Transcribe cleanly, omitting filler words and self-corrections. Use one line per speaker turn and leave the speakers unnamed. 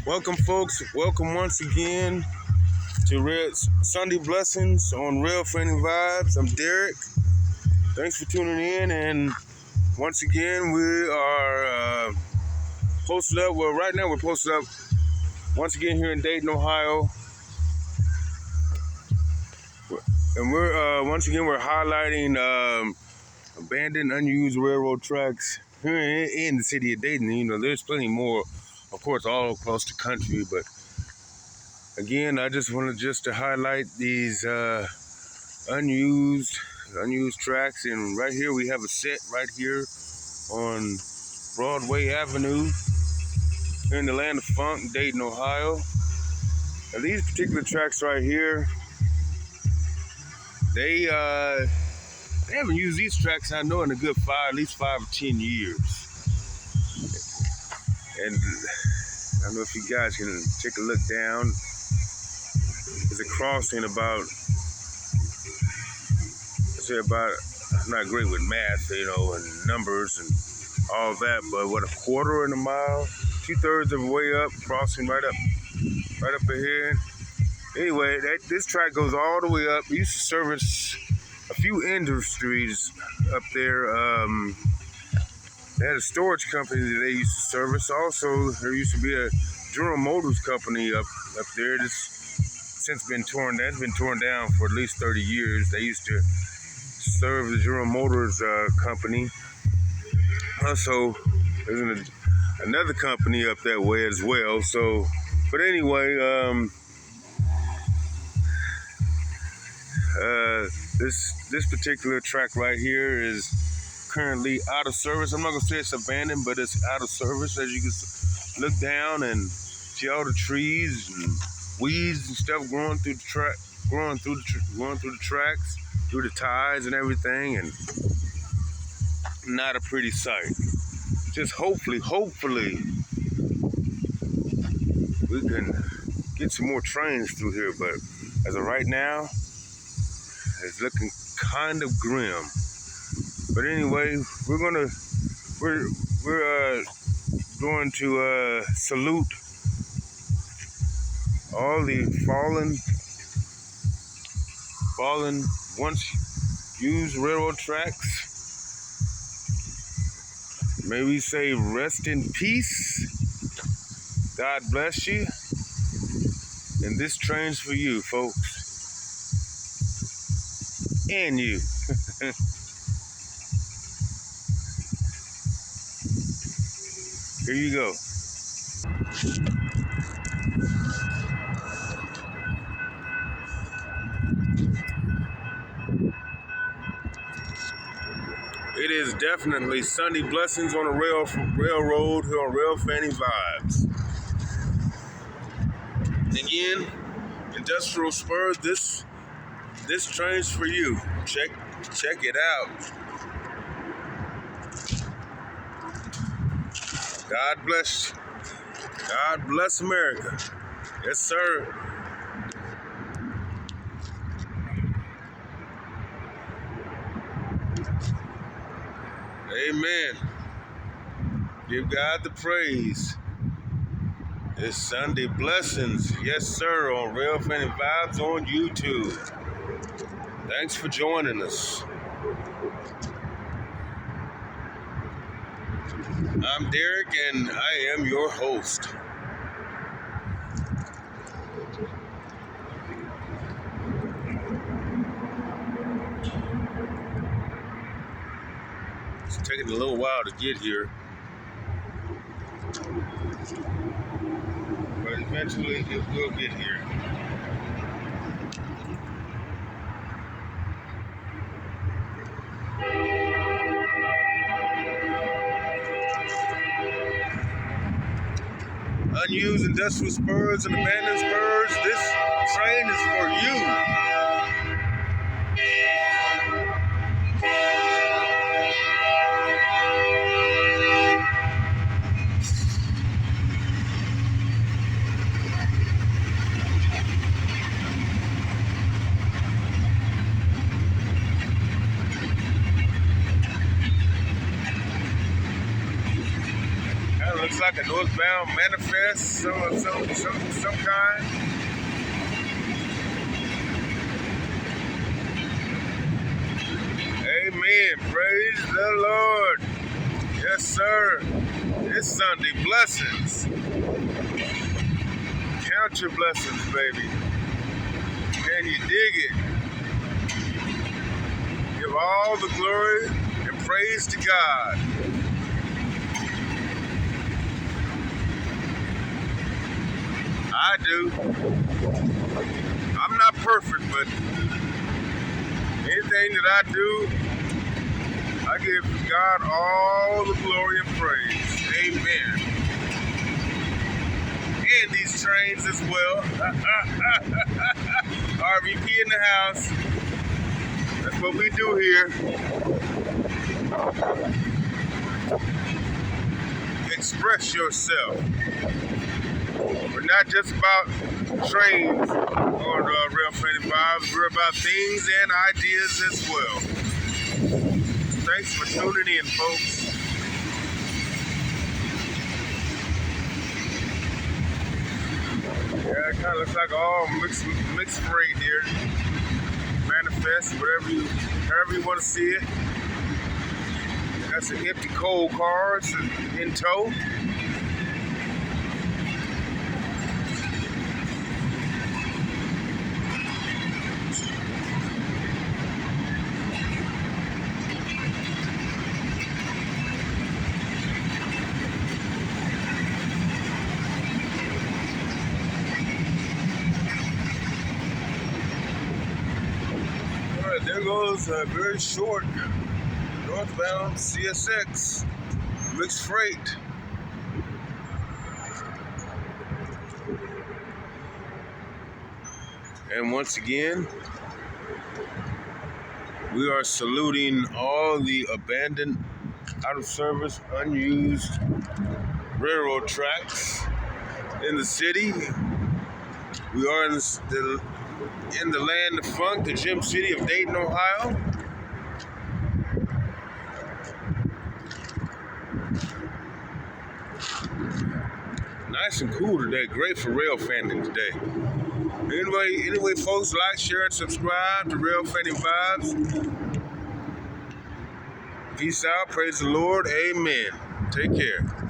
Welcome, folks. Welcome once again to Sunday Blessings on Real Friendly Vibes. I'm Derek. Thanks for tuning in. And once again, we are posted up. Well, right now we're posted up once again here in Dayton, Ohio. And we're once again we're highlighting abandoned, unused railroad tracks here in the city of Dayton. You know, there's plenty more, of course, all across the country, but again, I just wanted to highlight these unused tracks. And right here we have a set right here on Broadway Avenue here in the land of funk, Dayton, Ohio. Now these particular tracks right here, they haven't used these tracks, I know, in a good at least 5 or 10 years. And I don't know if you guys can take a look down. There's a crossing about, I'm not great with math, you know, and numbers and all that, but what, a quarter in a mile, 2/3 of the way up, crossing right up ahead. Anyway, this track goes all the way up. It used to service a few industries up there. They had a storage company that they used to service. Also, there used to be a General Motors company up there. It's since been torn down. It's been torn down for at least 30 years. They used to serve the General Motors company. Also, there's another company up that way as well. So, but anyway, this particular track right here is currently out of service. I'm not gonna say it's abandoned, but it's out of service. As you can look down and see all the trees and weeds and stuff growing through the track, growing through the tracks, through the ties and everything, and not a pretty sight. Just hopefully we can get some more trains through here, but as of right now, it's looking kind of grim. But anyway, we're going to salute all the fallen once used railroad tracks. May we say rest in peace. God bless you. And this train's for you, folks. And you. Here you go. It is definitely Sunday Blessings on the railroad here on Real Fanny Vibes. Again, Industrial Spurs, this train's for you. Check it out. God bless America. Yes, sir. Amen. Give God the praise. It's Sunday Blessings. Yes, sir, on Real Fanny Vibes on YouTube. Thanks for joining us. I'm Derek, and I am your host. It's taking a little while to get here, but eventually it will get here. Unused industrial spurs and abandoned spurs, this train is for you. Looks like a northbound manifest, some kind. Amen. Praise the Lord. Yes, sir. It's Sunday. Blessings. Count your blessings, baby. Can you dig it? Give all the glory and praise to God. I do. I'm not perfect, but anything that I do, I give God all the glory and praise. Amen. And these trains as well. R.I.P in the house. That's what we do here. Express yourself. We're not just about trains on Real Friendly Vibes. We're about things and ideas as well. Thanks for tuning in, folks. Yeah, it kind of looks like all mixed freight here. Manifest, however you want to see it. Got some empty coal cars in tow. All right, there goes a very short Northbound CSX mixed freight. And once again, we are saluting all the abandoned, out of service, unused railroad tracks in the city. We are in the land of funk, the gem city of Dayton, Ohio. Nice and cool today. Great for rail fandom today. Anyway, folks, like, share, and subscribe to Real Friendly Vibes. Peace out. Praise the Lord. Amen. Take care.